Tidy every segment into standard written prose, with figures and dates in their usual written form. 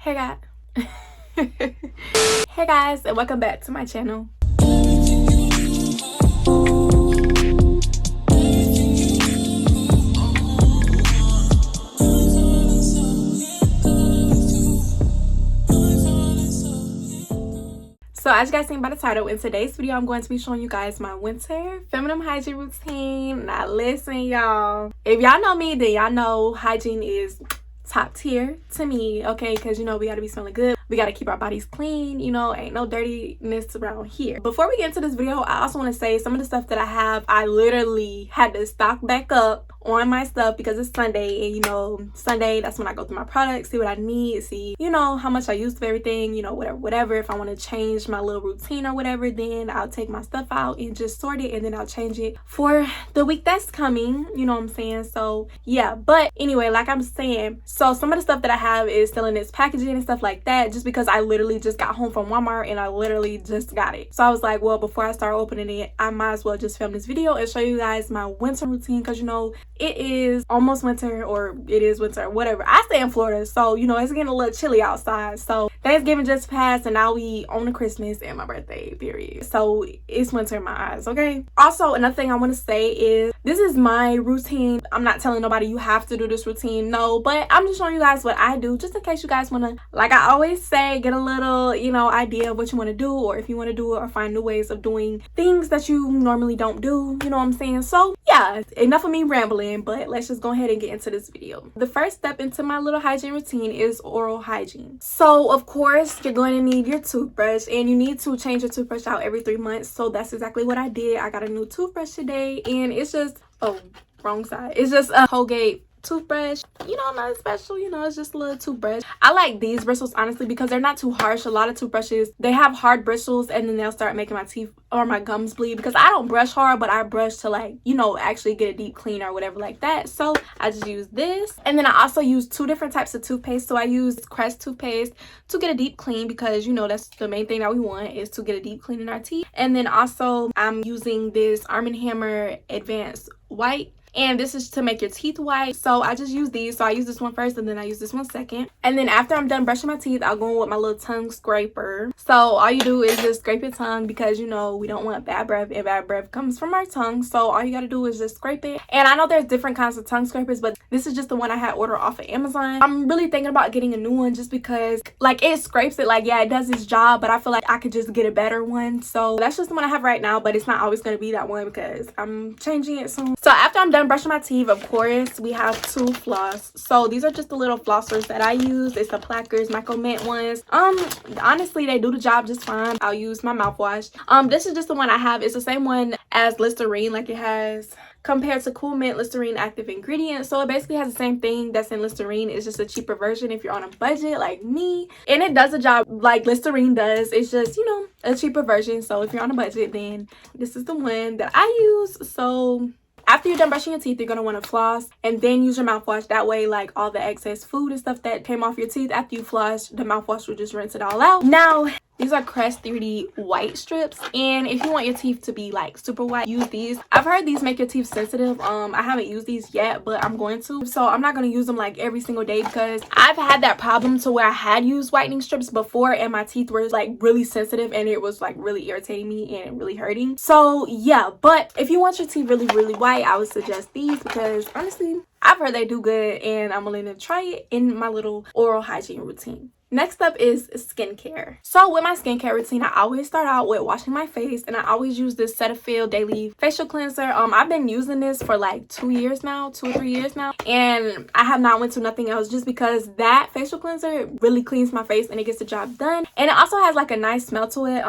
Hey guys. Hey guys, and welcome back to my channel. So as you guys seen by the title, in today's video I'm going to be showing you guys my winter feminine hygiene routine. Now listen, y'all, if y'all know me, then y'all know hygiene is top tier to me, okay? Because you know we gotta be smelling good, we gotta keep our bodies clean, you know, ain't no dirtiness around here. Before we get into this video, I also want to say some of the stuff that I have, I literally had to stock back up on my stuff because it's Sunday, and you know, Sunday, that's when I go through my products, see what I need, see, you know, how much I used of everything, you know, whatever. If I want to change my little routine or whatever, then I'll take my stuff out and just sort it, and then I'll change it for the week that's coming, you know what I'm saying? So yeah, but anyway, like I'm saying, so some of the stuff that I have is still in its packaging and stuff like that, just because I literally just got home from Walmart and I literally just got it. So I was like, well, before I start opening it, I might as well just film this video and show you guys my winter routine, because you know it is almost winter, or it is winter, whatever. I stay in Florida, so you know it's getting a little chilly outside. So Thanksgiving just passed and now we on to Christmas and my birthday, period. So it's winter in my eyes, okay? Also, another thing I want to say is this is my routine. I'm not telling nobody you have to do this routine, no, but I'm just showing you guys what I do, just in case you guys want to, like I always say, get a little, you know, idea of what you want to do, or if you want to do it, or find new ways of doing things that you normally don't do, you know what I'm saying? So yeah, enough of me rambling, but let's just go ahead and get into this video. The first step into my little hygiene routine is oral hygiene. So of course you're going to need your toothbrush, and you need to change your toothbrush out every 3 months. So that's exactly what I did. I got a new toothbrush today, and it's just, oh, wrong side, it's just a Colgate toothbrush, you know, not special, you know, it's just a little toothbrush. I like these bristles honestly because they're not too harsh. A lot of toothbrushes, they have hard bristles and then they'll start making my teeth or my gums bleed, because I don't brush hard, but I brush to, like, you know, actually get a deep clean or whatever like that. So I just use this, and then I also use 2 different types of toothpaste. So I use Crest toothpaste to get a deep clean, because you know that's the main thing that we want, is to get a deep clean in our teeth. And then also I'm using this Arm & Hammer Advanced White, and this is to make your teeth white. So I just use these. So I use this one first, and then I use this one second, and then after I'm done brushing my teeth, I'll go in with my little tongue scraper. So all you do is just scrape your tongue, because you know we don't want bad breath, and bad breath comes from our tongue. So all you got to do is just scrape it. And I know there's different kinds of tongue scrapers, but this is just the one I had ordered off of Amazon. I'm really thinking about getting a new one, just because like it scrapes it, like yeah, it does its job, but I feel like I could just get a better one. So that's just the one I have right now, but it's not always going to be that one because I'm changing it soon. So after I'm done brushing my teeth, of course we have 2 floss. So these are just the little flossers that I use. It's the Plackers Micro Mint ones. Honestly, they do the job just fine. I'll use my mouthwash. This is just the one I have. It's the same one as Listerine, like it has compared to Cool Mint Listerine active ingredients. So it basically has the same thing that's in Listerine. It's just a cheaper version if you're on a budget like me, and it does the job like Listerine does. It's just, you know, a cheaper version. So if you're on a budget, then this is the one that I use. So after you're done brushing your teeth, you're going to want to floss and then use your mouthwash. That way, like all the excess food and stuff that came off your teeth after you floss, the mouthwash will just rinse it all out. Now, these are Crest 3D white strips, and if you want your teeth to be like super white, use these. I've heard these make your teeth sensitive. I haven't used these yet, but I'm going to. So I'm not going to use them like every single day, because I've had that problem to where I had used whitening strips before and my teeth were like really sensitive, and it was like really irritating me and really hurting. So yeah, but if you want your teeth really white, I would suggest these, because honestly I've heard they do good, and I'm willing to try it in my little oral hygiene routine. Next up is skincare. So with my skincare routine, I always start out with washing my face, and I always use this Cetaphil Daily Facial Cleanser. I've been using this for like 2 years now, 2 or 3 years now, and I have not went to nothing else, just because that facial cleanser really cleans my face and it gets the job done. And it also has like a nice smell to it.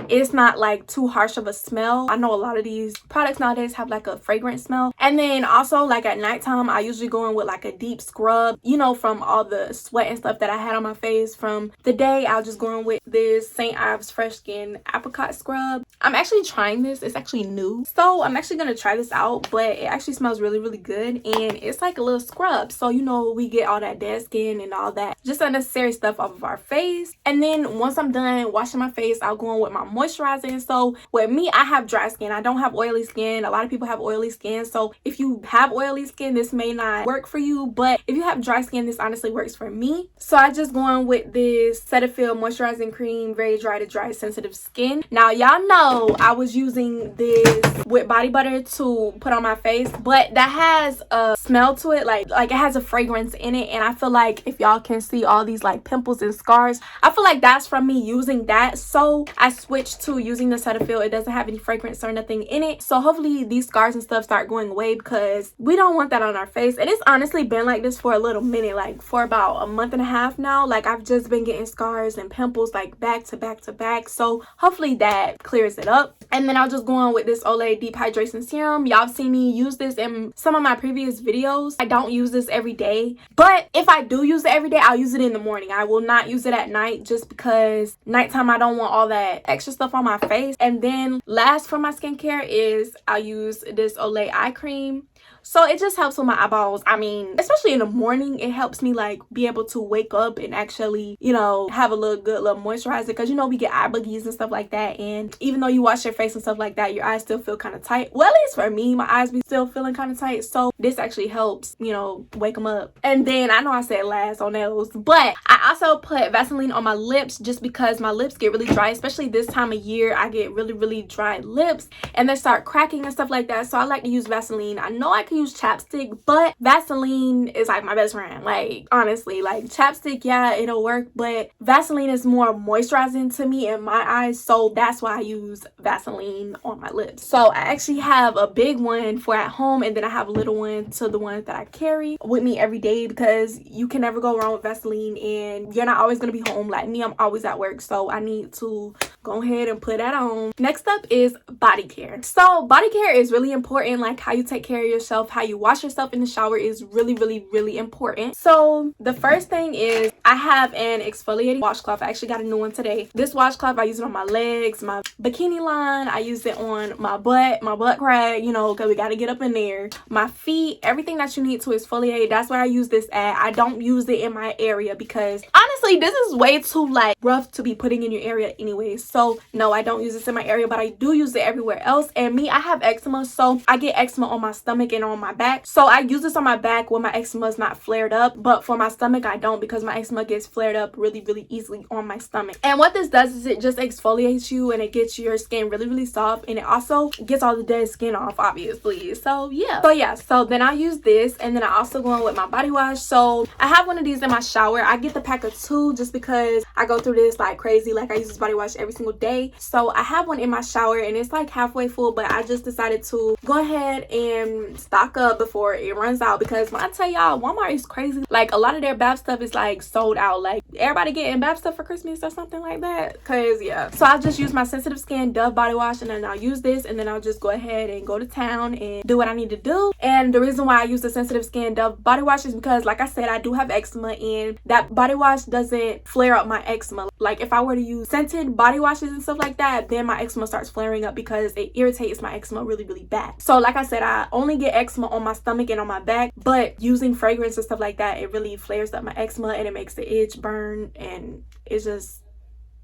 It's not like too harsh of a smell. I know a lot of these products nowadays have like a fragrant smell. And then also like at nighttime, I usually go in with like a deep scrub, you know, from all the sweat and stuff that I had on my face from the day. I'll just go in with this St. Ives Fresh Skin Apricot scrub. I'm actually trying this. It's actually new, so I'm actually gonna try this out, but it actually smells really, really good, and it's like a little scrub, so you know, we get all that dead skin and all that just unnecessary stuff off of our face. And then once I'm done washing my face, I'll go on with my moisturizer. So with me, I have dry skin. I don't have oily skin. A lot of people have oily skin, so if you have oily skin, this may not work for you, but if you have dry skin, this honestly works for me. So I just go on with this Cetaphil moisturizing cream, very dry to dry sensitive skin. Now y'all know I was using this with body butter to put on my face, but that has a smell to it, like it has a fragrance in it, and I feel like if y'all can see all these like pimples and scars, I feel like that's from me using that. So I switched to using the Cetaphil. It doesn't have any fragrance or nothing in it, so hopefully these scars and stuff start going away, because we don't want that on our face. And it's honestly been like this for a little minute, like for about a month and a half now. Like I've just been getting scars and pimples like back to back to back, so hopefully that clears it up. And then I'll just go on with this Olay Deep Hydration Serum. Y'all have seen me use this in some of my previous videos. I don't use this every day, but if I do use it every day, I'll use it in the morning. I will not use it at night, just because nighttime I don't want all that extra stuff on my face. And then last for my skincare is I'll use this Olay Eye Cream. So it just helps with my eyeballs. I mean, especially in the morning, it helps me like be able to wake up and actually, you know, have a little good little moisturizer, because you know we get eye boogies and stuff like that, and even though you wash your face and stuff like that, your eyes still feel kind of tight. Well, at least for me, my eyes be still feeling kind of tight, so this actually helps, you know, wake them up. And then I know I said last on nails, but I also put Vaseline on my lips, just because my lips get really dry, especially this time of year. I get really, really dry lips and they start cracking and stuff like that, so I like to use Vaseline. I know I can use chapstick, but Vaseline is like my best friend. Like honestly, like chapstick, yeah, it'll work, but Vaseline is more moisturizing to me in my eyes, so that's why I use Vaseline on my lips. So I actually have a big one for at home, and then I have a little one to the ones that I carry with me every day, because you can never go wrong with Vaseline, and you're not always gonna be home. Like me, I'm always at work, so I need to go ahead and put that on. Next up is body care. So body care is really important. Like how you take care of yourself, how you wash yourself in the shower is really, really, really important. So the first thing is I have an exfoliating washcloth. I actually got a new one today. This washcloth, I use it on my legs, my bikini line. I use it on my butt crack, you know, because we got to get up in there. My feet, everything that you need to exfoliate, that's where I use this at. I don't use it in my area, because honestly, this is way too like rough to be putting in your area anyway. So no, I don't use this in my area, but I do use it everywhere else. And me, I have eczema, so I get eczema on my stomach and on my back. So I use this on my back when my eczema is not flared up, but for my stomach I don't, because my eczema gets flared up really, really easily on my stomach. And what this does is it just exfoliates you, and it gets your skin really, really soft, and it also gets all the dead skin off, obviously. So yeah, so then I use this, and then I also go on with my body wash. So I have one of these in my shower. I get the pack of 2 just because I go through this like crazy. Like I use this body wash every single day, so I have one in my shower, and it's like halfway full, but I just decided to go ahead and stock up before it runs out, because when I tell y'all, Walmart is crazy. Like a lot of their bath stuff is like sold out. Like everybody getting bath stuff for Christmas or something like that, because yeah. So I'll just use my sensitive skin Dove body wash, and then I'll use this, and then I'll just go ahead and go to town and do what I need to do. And the reason why I use the sensitive skin Dove body wash is because, like I said, I do have eczema, and that body wash doesn't flare up my eczema. Like if I were to use scented body washes and stuff like that, then my eczema starts flaring up, because it irritates my eczema really, really bad. So like I said, I only get eczema on my stomach and on my back, but using fragrance and stuff like that, it really flares up my eczema, and it makes the itch, burn, and it's just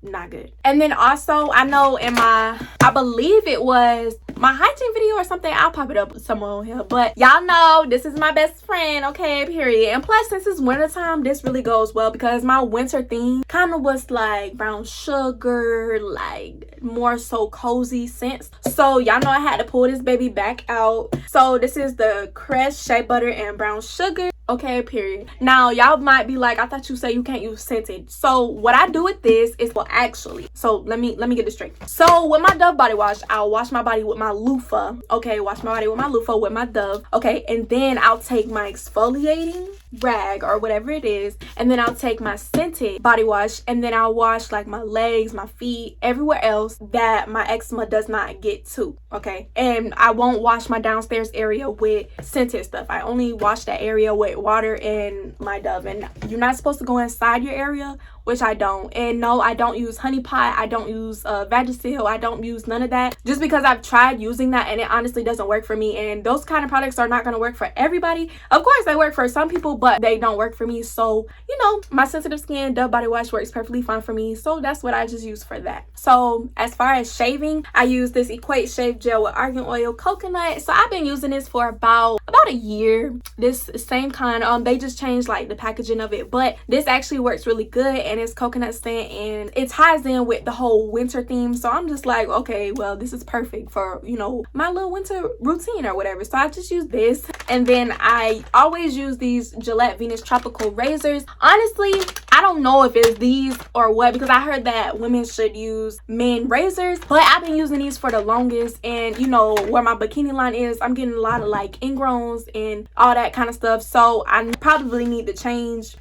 not good. And then also, I know in my, I believe it was my hygiene video or something, I'll pop it up somewhere on here, but y'all know this is my best friend, okay, period. And plus, since it's winter time, this really goes well, because my winter theme kind of was like brown sugar, like more so cozy scents. So y'all know I had to pull this baby back out. So this is the Crest shea butter and brown sugar, okay, period. Now y'all might be like, I thought you said you can't use scented. So what I do with this is, well, actually, so let me get this straight. So with my Dove body wash, I'll wash my body with my loofah, okay, wash my body with my loofah with my Dove, okay, and then I'll take my exfoliating rag or whatever it is, and then I'll take my scented body wash, and then I'll wash like my legs, my feet, everywhere else that my eczema does not get to, okay. And I won't wash my downstairs area with scented stuff. I only wash that area with water and my Dove. And you're not supposed to go inside your area which I don't. And no, I don't use Honey Pot, I don't use Vagisil, I don't use none of that, just because I've tried using that and it honestly doesn't work for me. And those kind of products are not going to work for everybody. Of course they work for some people, but they don't work for me. So you know, my sensitive skin, Dove body wash works perfectly fine for me, so that's what I just use for that. So as far as shaving, I use this Equate shave gel with argan oil coconut. So I've been using this for about a year. This same kind, they just changed like the packaging of it, but this actually works really good, and it's coconut scent and it ties in with the whole winter theme. So I'm just like, okay, well, this is perfect for, you know, my little winter routine or whatever. So I just use this. And then I always use these Gillette Venus Tropical razors. Honestly, I don't know if it's these or what, because I heard that women should use men razors, but I've been using these for the longest. And you know, where my bikini line is, I'm getting a lot of like ingrowns and all that kind of stuff, so I probably need to change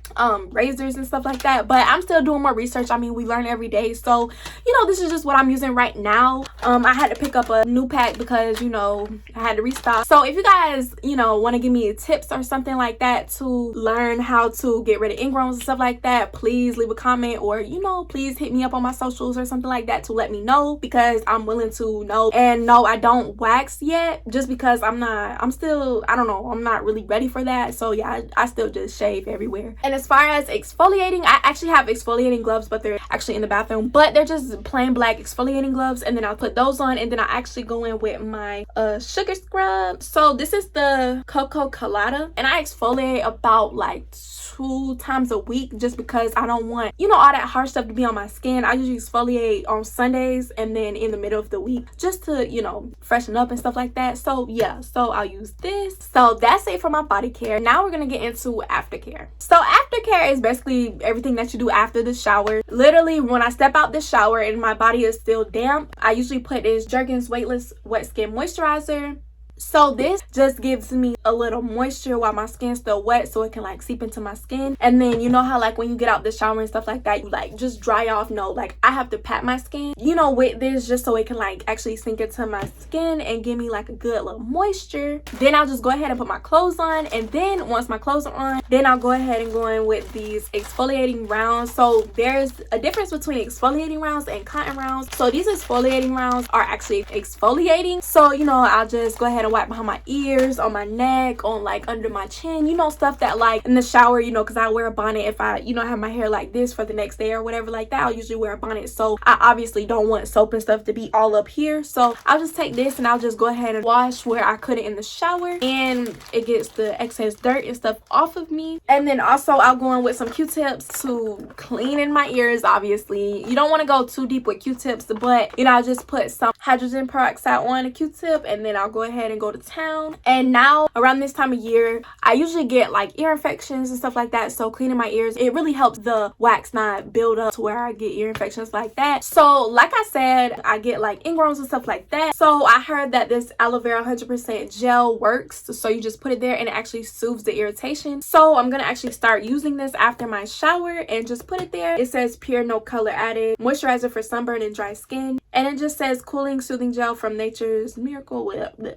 razors and stuff like that. But I'm still doing more research. I mean, we learn every day, so you know, this is just what I'm using right now. I had to pick up a new pack because, you know, I had to restock. So if you guys, you know, want to give me tips or something like that to learn how to get rid of ingrowns and stuff like that, please leave a comment, or you know, please hit me up on my socials or something like that to let me know, because I'm willing to know. And no, I don't wax yet, just because I'm still, I don't know, I'm not really ready for that. So yeah, I still just shave everywhere. And as far as exfoliating, I actually have exfoliating gloves, but they're actually in the bathroom, but they're just plain black exfoliating gloves. And then I'll put those on, and then I actually go in with my sugar scrub. So this is the Coco Colada, and I exfoliate about like 2 times a week, just because I don't want, you know, all that harsh stuff to be on my skin. I usually exfoliate on Sundays and then in the middle of the week, just to, you know, freshen up and stuff like that. So yeah, so I'll use this. So that's it for my body care. Now we're gonna get into aftercare. So aftercare is basically everything that you do after the shower. Literally, when I step out the shower and my body is still damp, I usually put this Jergens Weightless Wet Skin Moisturizer. So this just gives me a little moisture while my skin's still wet, so it can like seep into my skin. And then you know how like when you get out the shower and stuff like that, you like just dry off. No, like I have to pat my skin, you know, with this, just so it can like actually sink into my skin and give me like a good little moisture. Then I'll just go ahead and put my clothes on, and then once my clothes are on, then I'll go ahead and go in with these exfoliating rounds. So there's a difference between exfoliating rounds and cotton rounds. So these exfoliating rounds are actually exfoliating, so you know, I'll just go ahead and wipe behind my ears, on my neck, on like under my chin, you know, stuff that like in the shower, you know, because I wear a bonnet. If I, you know, have my hair like this for the next day or whatever like that, I'll usually wear a bonnet, so I obviously don't want soap and stuff to be all up here. So I'll just take this and I'll just go ahead and wash where I couldn't in the shower, and it gets the excess dirt and stuff off of me. And then also I'll go in with some Q-tips to clean in my ears. Obviously you don't want to go too deep with Q-tips, but you know, I'll just put some hydrogen peroxide on a Q-tip, and then I'll go ahead and go to town. And now around this time of year, I usually get like ear infections and stuff like that, so cleaning my ears, it really helps the wax not build up to where I get ear infections like that. So like I said, I get like ingrowns and stuff like that. So I heard that this aloe vera 100% gel works, so you just put it there and it actually soothes the irritation. So I'm gonna actually start using this after my shower and just put it there. It says pure, no color added, moisturizer for sunburn and dry skin, and it just says cooling soothing gel from Nature's Miracle,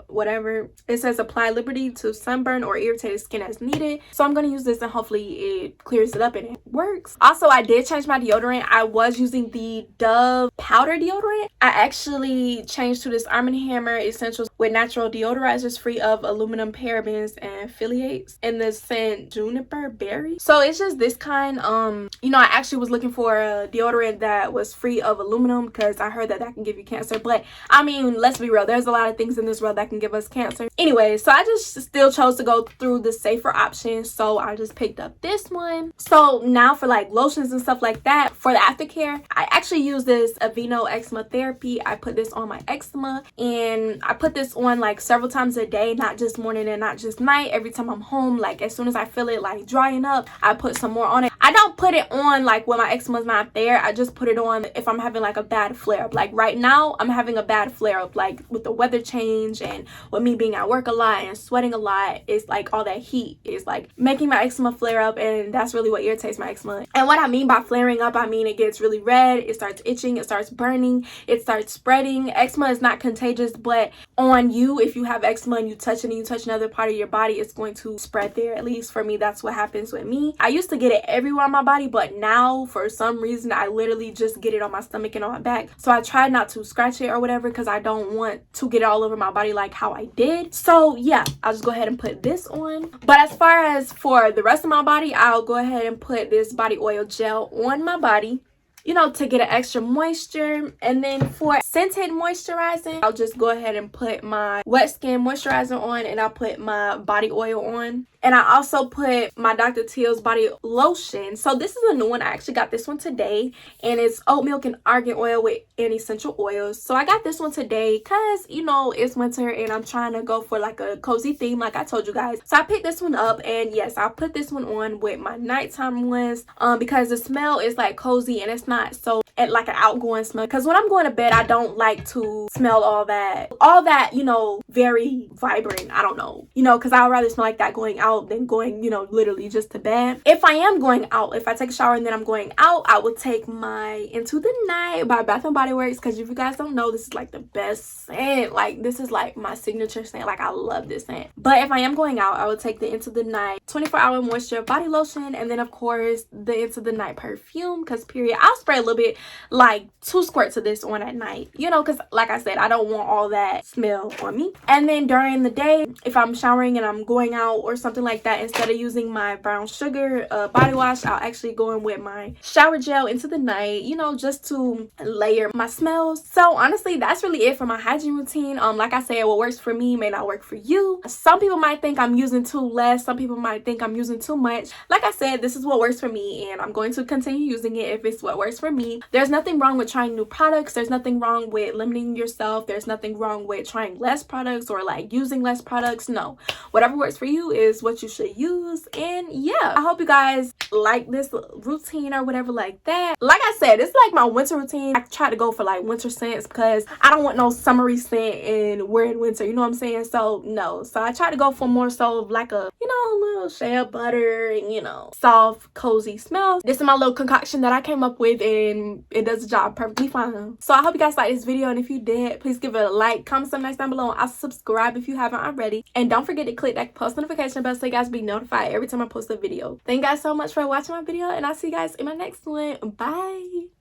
whatever. It says apply liberty to sunburn or irritated skin as needed. So I'm going to use this and hopefully it clears it up and it works. Also, I did change my deodorant. I was using the Dove powder deodorant. I actually changed to this Arm & Hammer Essentials with natural deodorizers free of aluminum, parabens, and phthalates in the scent Juniper Berry. So it's just this kind. You know, I actually was looking for a deodorant that was free of aluminum because I heard that can give you cancer. But I mean, let's be real, there's a lot of things in this world that can give us cancer. Anyway, so I just still chose to go through the safer option, so I just picked up this one. So now for like lotions and stuff like that, for the aftercare, I actually use this Aveeno Eczema Therapy. I put this on my eczema, and I put this on like several times a day, not just morning and not just night. Every time I'm home, like as soon as I feel it like drying up, I put some more on it. I don't put it on like when my eczema's not there. I just put it on if I'm having like a bad flare up, like right now I'm having a bad flare up, like with the weather change and with me being at work a lot and sweating a lot. It's like all that heat is like making my eczema flare up, and that's really what irritates my eczema. And what I mean by flaring up, I mean it gets really red, it starts itching, it starts burning, it starts spreading. Eczema is not contagious, but on you, if you have eczema and you touch it and you touch another part of your body, it's going to spread there. At least for me, that's what happens with me. I used to get it everywhere on my body, but now for some reason I literally just get it on my stomach and on my back. So I try not to scratch it or whatever because I don't want to get it all over my body like how I did. So yeah, I'll just go ahead and put this on. But as far as for the rest of my body, I'll go ahead and put this body oil gel on my body, you know, to get an extra moisture. And then for scented moisturizing, I'll just go ahead and put my wet skin moisturizer on, and I'll put my body oil on. And I also put my Dr. Teal's body lotion. So this is a new one. I actually got this one today, and it's oat milk and argan oil with essential oils. So I got this one today because, you know, it's winter and I'm trying to go for like a cozy theme like I told you guys. So I picked this one up, and yes, I'll put this one on with my nighttime ones because the smell is like cozy and it's not so like an outgoing smell. Because when I'm going to bed, I don't like to smell all that, you know, very vibrant. I don't know, you know, because I would rather smell like that going out than going, you know, literally just to bed. If I am going out, if I take a shower and then I'm going out, I will take my Into the Night by Bath and Body Works, because if you guys don't know, this is like the best scent. Like, this is like my signature scent. Like, I love this scent. But if I am going out, I will take the Into the Night 24-hour moisture body lotion, and then of course the Into the Night perfume, because period, I'll spray a little bit, like 2 squirts of this on at night, you know, because like I said, I don't want all that smell on me. And then during the day, if I'm showering and I'm going out or something like that, instead of using my brown sugar body wash, I'll actually go in with my shower gel Into the Night, you know, just to layer my smells. So honestly, that's really it for my hygiene routine. Like I said, what works for me may not work for you. Some people might think I'm using too less, some people might think I'm using too much. Like I said, this is what works for me, and I'm going to continue using it if it's what works for me. There's nothing wrong with trying new products. There's nothing wrong with limiting yourself. There's nothing wrong with trying less products or like using less products. No, whatever works for you is what you should use. And yeah, I hope you guys like this routine or whatever like that. Like I said, it's like my winter routine. I try to go for like winter scents because I don't want no summery scent and we're in winter, you know what I'm saying? So no, so I try to go for more so of like a, you know, little shea butter and, you know, soft cozy smells. This is my little concoction that I came up with, and it does the job perfectly fine. So I hope you guys like this video, and if you did, please give it a like, comment something nice down below, and also subscribe if you haven't already. And don't forget to click that post notification bell so you guys be notified every time I post a video. Thank you guys so much for watching my video, and I'll see you guys in my next one. Bye.